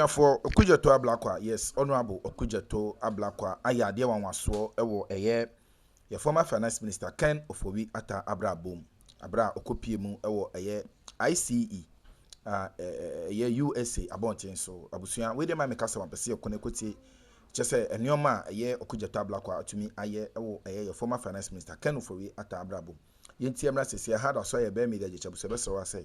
for Okudzeto Ablakwa, yes, Honorable Okudzeto Ablakwa, aya de wanwaso ewo eye your former finance minister Ken Ofori Atta Abra Boom, Abra Okopie mu ewo eye ICE, USA abonten so abusua we dey ma meka se wapese okonekoti chese enioma eye Okudzeto Ablakwa atumi aye ewo eye your former finance minister Ken Ofori Atta Abra Boom. Yenti emra sese had aso ye be media jechabu se be so say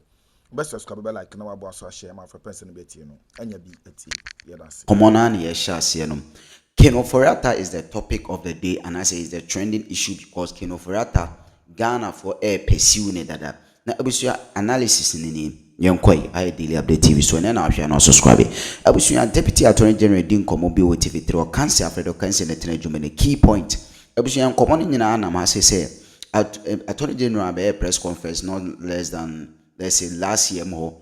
best subscribe like na wabo aso share ma for person beti no anya bi eti yedase komona na ye sha ase no. Ken Ofori Atta is the topic of the day, and I say it's the trending issue because Ken Ofori Atta Ghana for air pursue ne dada na abusua analysis ni yenkoi I daily update TV so na ahwe na subscribe abusua deputy attorney general din komo bi o TV3 o cancer afredo cancer na tena dwuma ne key point abusua komo ni nyina na ma say attorney general be press conference not less than, let's say, last year more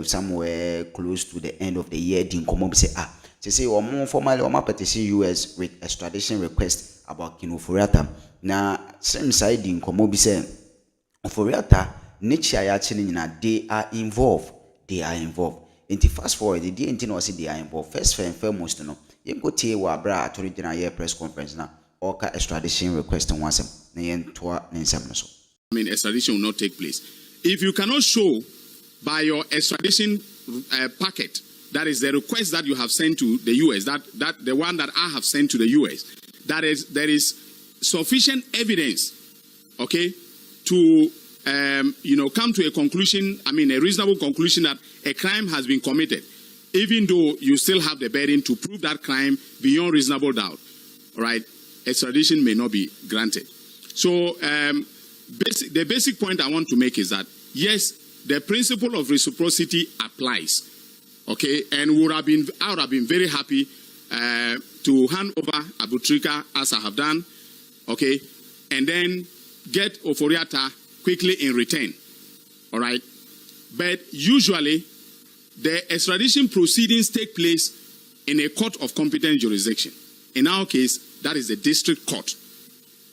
somewhere close to the end of the year din komo bi say say more formally or petition US with extradition request about Ken Ofori Atta na same side din komo bi say Ofori Atta nature ya chini na they are involved into fast forward the day into say they are involved first and foremost no yen go tie wa bra attorney general year press conference na oka extradition request once na yen toa nsem no so. I mean, extradition will not take place if you cannot show by your extradition packet, that is the request that you have sent to the US, that the one that I have sent to the US, that is there is sufficient evidence, okay, to come to a conclusion, I mean a reasonable conclusion that a crime has been committed, even though you still have the burden to prove that crime beyond reasonable doubt, right? Extradition may not be granted. So the basic point I want to make is that yes, the principle of reciprocity applies, okay, and I would have been very happy to hand over Abutrika as I have done, okay, and then get Ofori Atta quickly in return, all right? But usually, the extradition proceedings take place in a court of competent jurisdiction. In our case, that is the district court,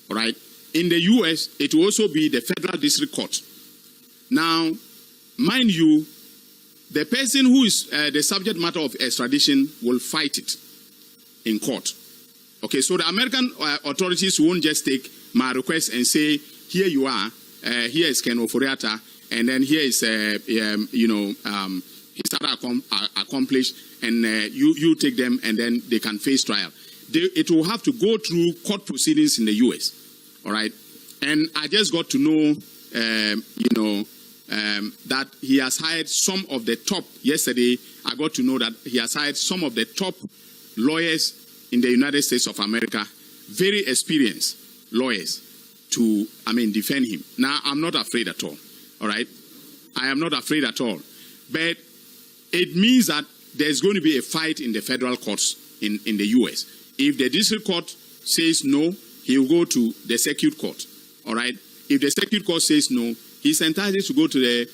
all right? In the US, it will also be the federal district court. Now, mind you, the person who is the subject matter of extradition will fight it in court. Okay, so the American authorities won't just take my request and say, here you are, here is Ken Ofori Atta, and then here is, his other accomplished, and you take them, and then they can face trial. It will have to go through court proceedings in the US, all right? And I just got to know, that he has hired some of the top, yesterday I got to know that he has hired some of the top lawyers in the United States of America, very experienced lawyers, to, defend him. Now, I'm not afraid at all right? I am not afraid at all. But it means that there's going to be a fight in the federal courts in the US. If the district court says no, he will go to the circuit court, all right? If the circuit court says no, he's entitled to go to the...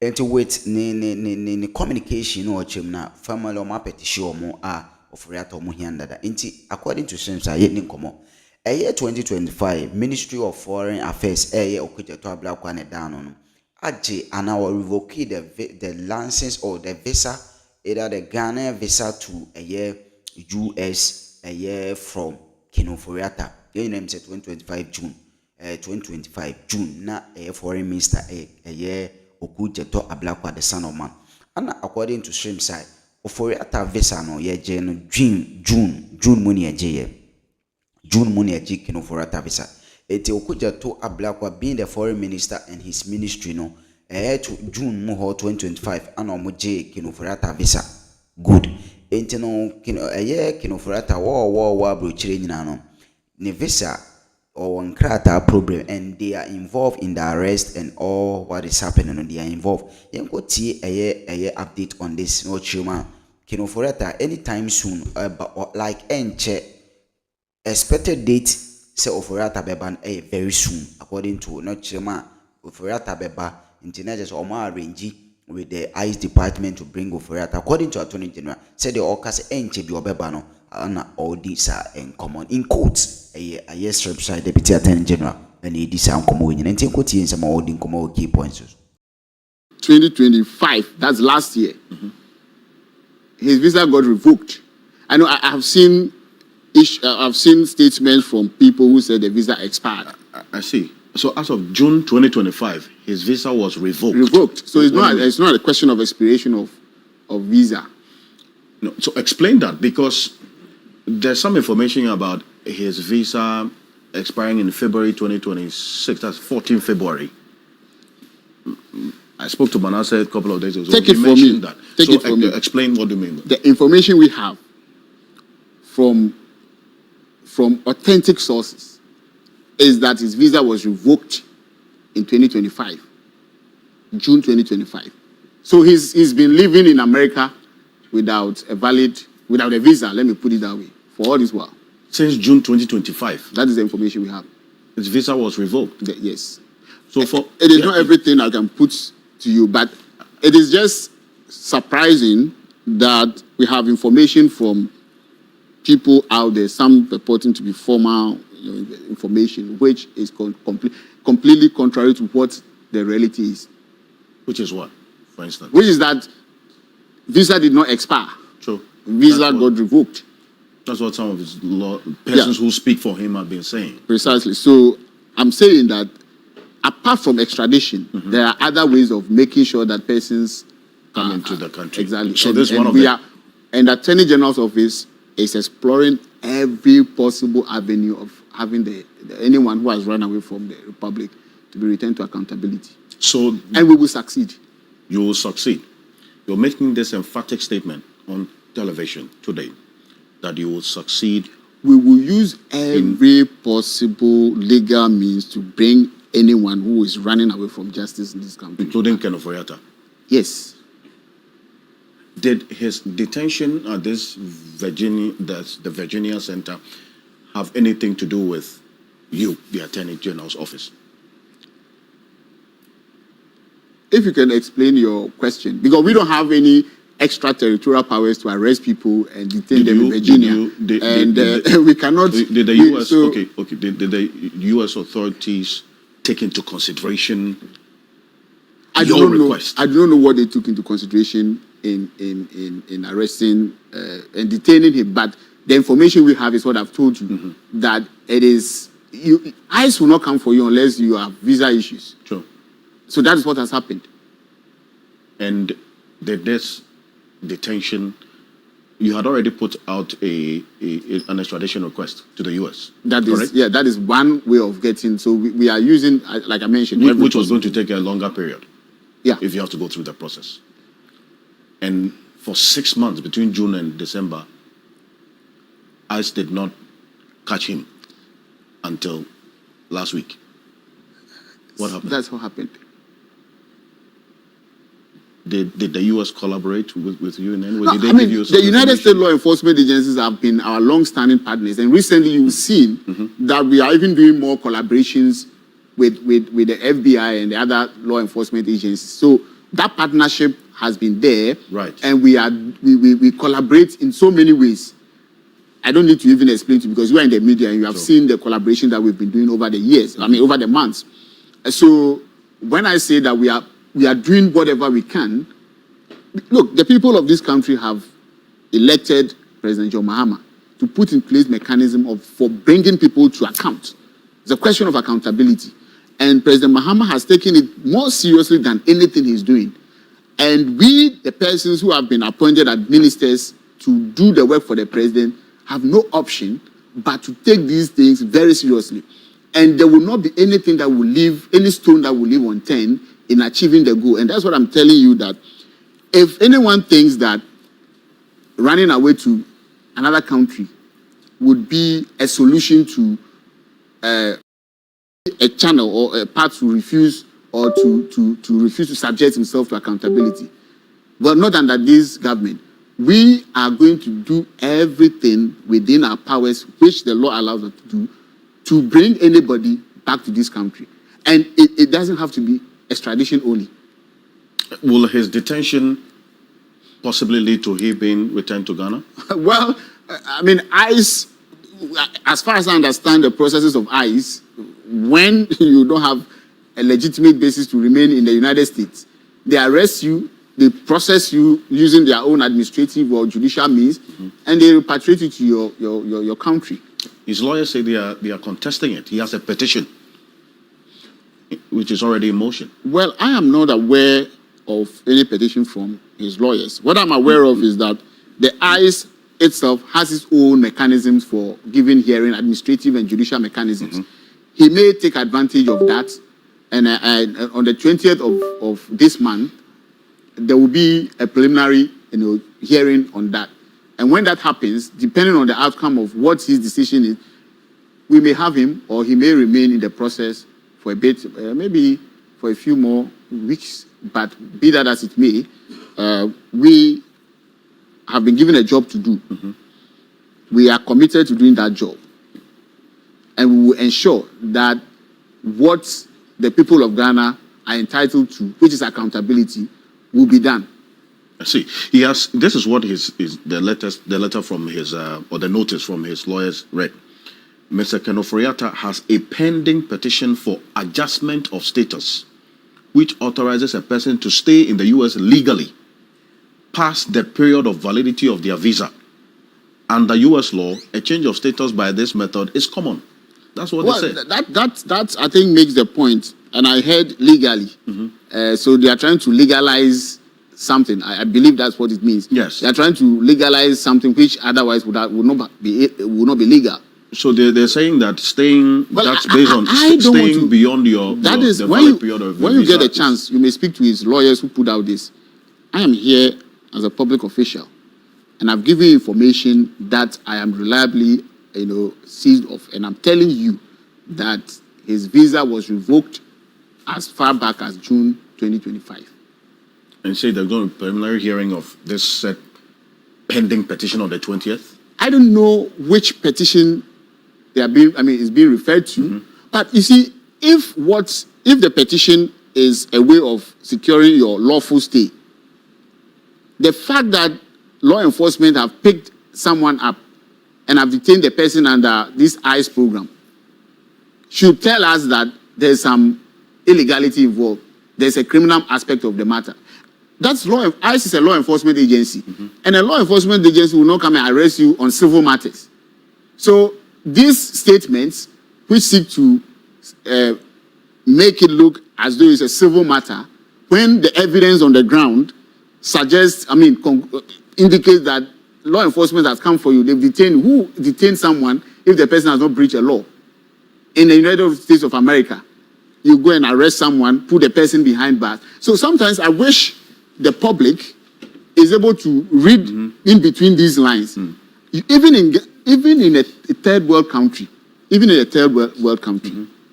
And to wait, ni communication or chimna, family or petition or more Ofori Atta or Muhianda. According to Sims, I yet ninkomo. A year 2025, Ministry of Foreign Affairs, a year Okudzeto Ablakwa ne down on Aji and our revoke the license or the visa, either the Ghana visa to a year US, a year from Ken Ofori Atta. Your name said 2025 June, 2025 June, na a foreign minister, a year Okudzeto Ablakwa, the son of man. And according to Stream side, Ofori Atta visa no ye June money a J. June money a Ken Ofori Atta visa. Okudzeto Ablakwa being the foreign minister and his ministry no to June 2025 and omoje Ken Ofori Atta visa. Good. No Ken Ofori Atta war brochire nyina no. Ne visa or nkrata problem and they are involved in the arrest and all what is happening and they are involved. Yenko tie a update on this no chima Ken Ofori Atta anytime soon but like enche expected date say Ofori Atta beba very soon according to not chima Ofori Atta beba intelligence or more arrange with the ICE department to bring Ofori Atta according to Attorney General said the okas enche bi obeba no na all these are in common in quotes a yes website deputy attorney general and he dis am komo yin nti nkoti yin some all din komo key points. 2025, that's last year, his visa got revoked. I know I've seen statements from people who said the visa expired. I see. So as of June 2025, his visa was revoked. Revoked. So it's not a question of expiration of visa. No, so explain that, because there's some information about his visa expiring in February 2026. That's 14 February. I spoke to Manasseh a couple of days ago. Take it for me. That. Take it for me. Explain what you mean. The information we have from authentic sources is that his visa was revoked in 2025, June 2025. So he's been living in America without a visa, let me put it that way, for all this while. Since June 2025? That is the information we have. His visa was revoked? Yes. So it is not everything I can put to you, but it is just surprising that we have information from people out there, some purporting to be formal information, which is completely contrary to what the reality is. Which is what, for instance? Which is that visa did not expire. True. Visa got revoked. That's what some of his persons who speak for him have been saying. Precisely. So I'm saying that apart from extradition, there are other ways of making sure that persons come into the country. Exactly. So this is one of them. And the Attorney General's office is exploring every possible avenue of having anyone who has run away from the Republic to be returned to accountability. And we will succeed. You will succeed. You're making this emphatic statement on television today that you will succeed. We will use every possible legal means to bring anyone who is running away from justice in this country. Including Ken Ofori. Yes. Did his detention at the Virginia Center, have anything to do with you, the Attorney General's office? If you can explain your question, because we don't have any extraterritorial powers to arrest people and detain them in Virginia, we cannot. Did the U.S. Did the U.S. authorities take into consideration your request? I don't know what they took into consideration in arresting and detaining him, but the information we have is what I've told you, that it is ICE will not come for you unless you have visa issues. Sure. So that is what has happened. And did this detention, you had already put out an extradition request to the U.S. That is correct? Yeah, that is one way of getting. So we are using, like I mentioned, which was going to take a longer period. Yeah. If you have to go through the process. And for 6 months between June and December, ICE did not catch him until last week. What happened? That's what happened. Did the U.S. collaborate with you in any way? No, Did they give you some the United States law enforcement agencies have been our long-standing partners, and recently you've seen that we are even doing more collaborations with the FBI and the other law enforcement agencies. So that partnership has been there, right? And we collaborate in so many ways. I don't need to even explain to you because you are in the media and you have seen the collaboration that we've been doing over the years. I mean, over the months. So when I say that we are doing whatever we can, look, the people of this country have elected President John Mahama to put in place mechanism for bringing people to account. It's a question of accountability. And President Mahama has taken it more seriously than anything he's doing. And we, the persons who have been appointed as ministers to do the work for the president, have no option but to take these things very seriously. And there will not be anything that will leave, any stone that will leave unturned in achieving the goal. And that's what I'm telling you, that if anyone thinks that running away to another country would be a solution to a channel or a path to refuse or to refuse to subject himself to accountability, well, not under this government, we are going to do everything within our powers, which the law allows us to do, to bring anybody back to this country. And it doesn't have to be extradition only. Will his detention possibly lead to him being returned to Ghana? Well, I mean, ICE, as far as I understand the processes of ICE, when you don't have a legitimate basis to remain in the United States, they arrest you, they process you using their own administrative or judicial means, and they repatriate you to your country. His lawyers say they are contesting it. He has a petition, which is already in motion. Well, I am not aware of any petition from his lawyers. What I'm aware of is that the ICE itself has its own mechanisms for giving hearing, administrative and judicial mechanisms. He may take advantage of that, and on the 20th of this month, there will be a preliminary hearing on that. And when that happens, depending on the outcome of what his decision is, we may have him or he may remain in the process for a bit, maybe for a few more weeks. But be that as it may, we have been given a job to do. We are committed to doing that job. And we will ensure that what the people of Ghana are entitled to, which is accountability, will be done. I see. He has. This is what the letter from his or the notice from his lawyers read. Mr. Ofori has a pending petition for adjustment of status, which authorizes a person to stay in the U.S. legally past the period of validity of their visa. Under U.S. law, a change of status by this method is common. That's what they said. That I think makes the point. And I heard legally. So they are trying to legalize something. I believe that's what it means. Yes. They are trying to legalize something which otherwise would not be legal. So they're saying that staying, that's based on staying beyond the valid period of when you get a chance, you may speak to his lawyers who put out this. I am here as a public official, and I've given you information that I am reliably, seized of, and I'm telling you that his visa was revoked as far back as June 2025. And say they're going to preliminary hearing of this pending petition on the 20th? I don't know which petition is being referred to. But you see, if the petition is a way of securing your lawful stay, the fact that law enforcement have picked someone up and have detained the person under this ICE program should tell us that there's some illegality involved. There's a criminal aspect of the matter. That's ICE is a law enforcement agency. And a law enforcement agency will not come and arrest you on civil matters. So these statements, which seek to make it look as though it's a civil matter, when the evidence on the ground suggests, indicates that law enforcement has come for you, they've detained, who detained someone if the person has not breached a law? In the United States of America, you go and arrest someone, put the person behind bars. So sometimes I wish the public is able to read in between these lines. Even in a third world country,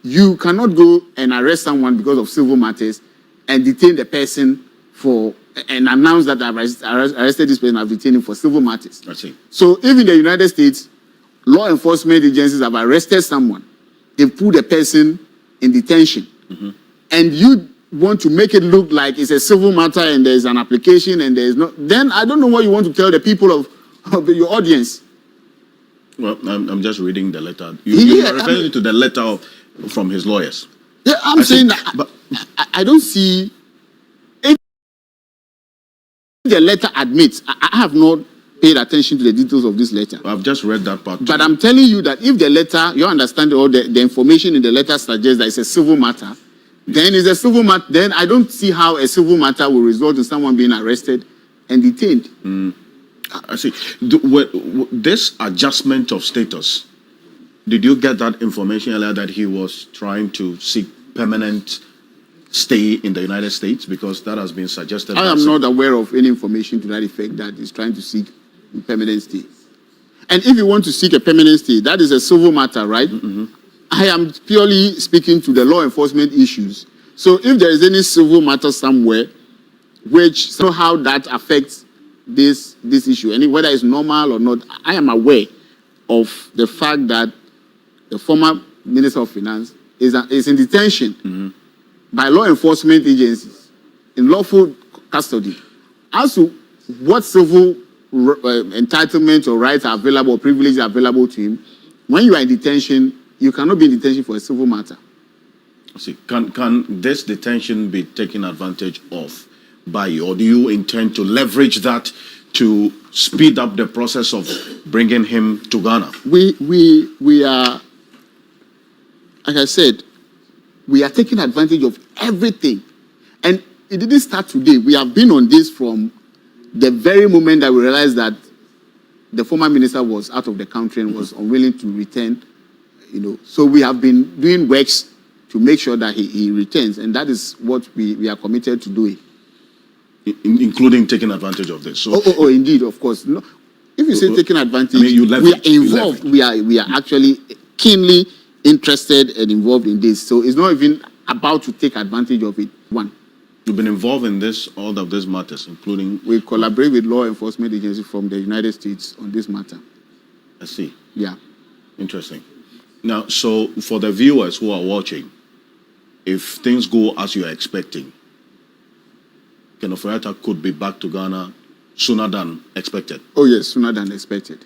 you cannot go and arrest someone because of civil matters and detain the person and announce that I've arrested this person, I've detained him for civil matters. I see. So even in the United States, law enforcement agencies have arrested someone. They've put the person in detention. And you want to make it look like it's a civil matter and there's an application and there's no... Then I don't know what you want to tell the people of your audience. Well, I'm just reading the letter. You're referring to the letter from his lawyers. Yeah, I'm saying that I don't see... If the letter admits, I have not paid attention to the details of this letter. I've just read that part. But I'm telling you that if the letter, you understand, or the information in the letter suggests that it's a civil matter, then it's a civil matter. Then I don't see how a civil matter will result in someone being arrested and detained. I see. This adjustment of status, did you get that information earlier that he was trying to seek permanent stay in the United States? Because that has been suggested. I am not aware of any information to that effect that is trying to seek permanent stay. And if you want to seek a permanent stay, that is a civil matter, right? I am purely speaking to the law enforcement issues. So if there is any civil matter somewhere, which somehow that affects this issue, and whether it's normal or not, I am aware of the fact that the former Minister of Finance is in detention by law enforcement agencies in lawful custody. As to what civil entitlements or rights are available or privileges are available to him, when you are in detention, you cannot be in detention for a civil matter. See, can this detention be taken advantage of by you, or do you intend to leverage that to speed up the process of bringing him to Ghana? We are, like I said, we are taking advantage of everything. And it didn't start today. We have been on this from the very moment that we realized that the former minister was out of the country and was unwilling to return, So we have been doing works to make sure that he returns. And that is what we are committed to doing. Including taking advantage of this. So, indeed, of course. No, if you say taking advantage, we are involved. We are actually keenly interested and involved in this. So it's not even about to take advantage of it. One. You've been involved in all of these matters, including... We collaborate with law enforcement agencies from the United States on this matter. I see. Yeah. Interesting. Now, so for the viewers who are watching, if things go as you are expecting, Ofori could be back to Ghana sooner than expected. Oh, yes, sooner than expected.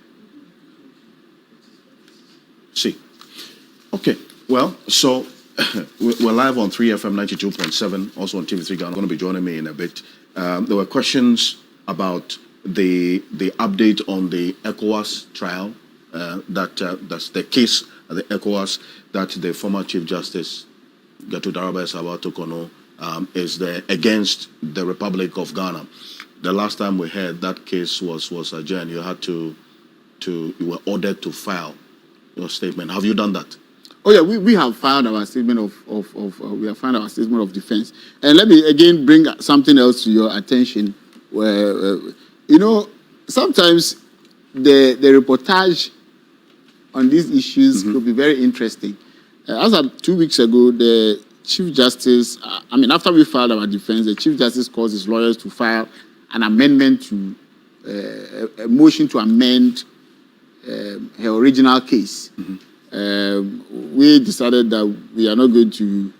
See. Okay. Well, so we're live on 3FM 92.7, also on TV3 Ghana. Going to be joining me in a bit. There were questions about the update on the ECOWAS trial, that's the case at the ECOWAS that the former Chief Justice, Gato Daraba Esaba Tokono, is there against the Republic of Ghana. The last time we heard that case was adjourned. You were ordered to file your statement. Have you done that? Oh yeah, we have filed our statement of defense. And let me again bring something else to your attention. Where sometimes the reportage on these issues could be very interesting. As of 2 weeks ago, the Chief Justice, after we filed our defense, the Chief Justice calls his lawyers to file an amendment to a motion to amend her original case. We decided that we are not going to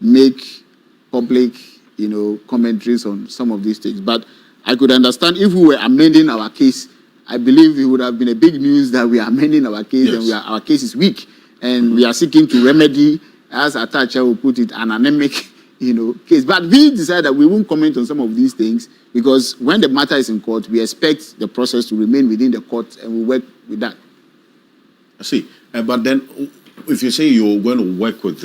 make public, commentaries on some of these things. But I could understand if we were amending our case, I believe it would have been a big news that we are amending our case. Yes. And our case is weak. And we are seeking to remedy, as Atta will put it, an anemic, case. But we decided that we won't comment on some of these things because when the matter is in court, we expect the process to remain within the court and we work with that. I see. But then, if you say you're going to work with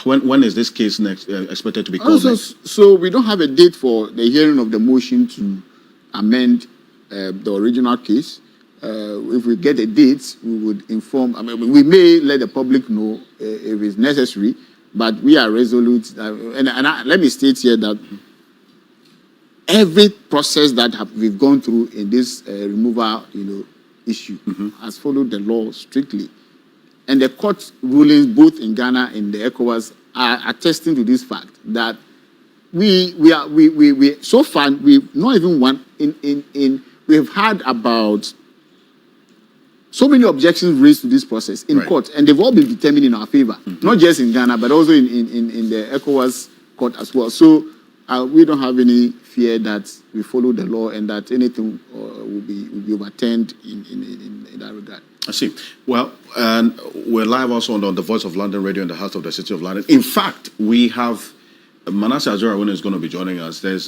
when is this case next expected to be called next? So we don't have a date for the hearing of the motion to amend the original case. If we get a date, we would inform. We may let the public know if it's necessary, but we are resolute. Let me state here that every process that we've gone through in this removal, issue has followed the law strictly. And the court rulings both in Ghana and the ECOWAS are attesting to this fact that we so far we've not even one we've had about so many objections raised to this process in court, and they've all been determined in our favor, not just in Ghana but also in the ECOWAS court as well. So we don't have any fear that we follow the law and that anything will be overturned in that regard. I see. Well, and we're live also on the Voice of London Radio in the House of the City of London. In fact, we have Manasseh Ajurawuni is going to be joining us. It's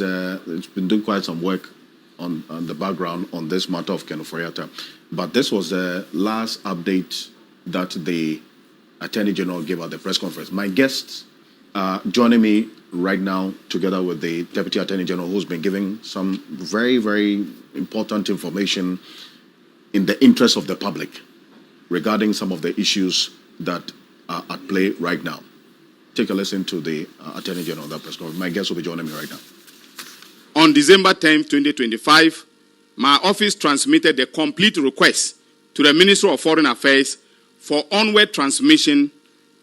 been doing quite some work on the background on this matter of Ofori. But this was the last update that the Attorney General gave at the press conference. My guests joining me right now, together with the Deputy Attorney General, who's been giving some very, very important information in the interest of the public regarding some of the issues that are at play right now. Take a listen to the Attorney General of that press conference. My guests will be joining me right now. On December 10, 2025, my office transmitted the complete request to the Ministry of Foreign Affairs for onward transmission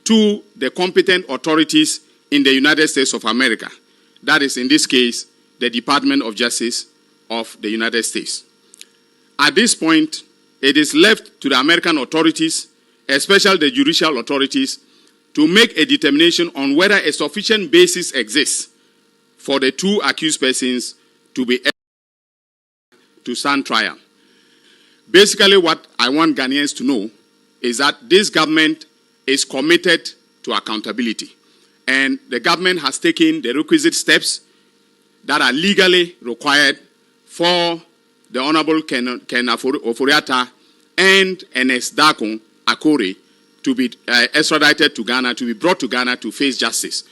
to the competent authorities in the United States of America. That is, in this case, the Department of Justice of the United States. At this point, it is left to the American authorities, especially the judicial authorities, to make a determination on whether a sufficient basis exists for the two accused persons to be to stand trial. Basically, what I want Ghanaians to know is that this government is committed to accountability. And the government has taken the requisite steps that are legally required for the Honorable Ken Ofori Atta and Ernest Dakun Akore to be extradited to Ghana, to be brought to Ghana to face justice.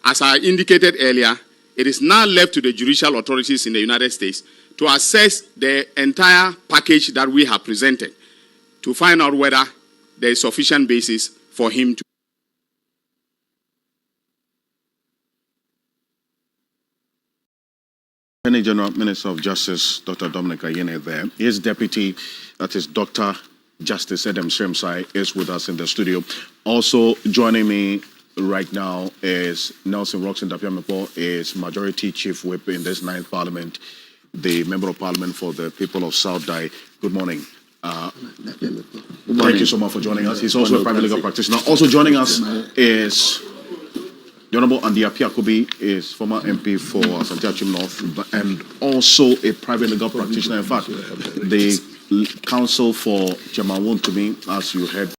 As I indicated earlier, it is now left to the judicial authorities in the United States to assess the entire package that we have presented to find out whether there is sufficient basis for him to. Attorney General, Minister of Justice, Dr. Dominic Ayine there. His deputy, that is Dr. Justice Edem Sremsai, is with us in the studio. Also joining me right now is Nelson Roxon Dapiamepo, is Majority Chief Whip in this 9th Parliament, the Member of Parliament for the people of South Dai. Good morning. Thank you so much for joining us. He's also a private legal practitioner. Also joining us is the Honorable Andy Apiakobi, is former MP for Asante Achim North, and also a private legal practitioner. In fact, the counsel for Chairman Wontumi, as you heard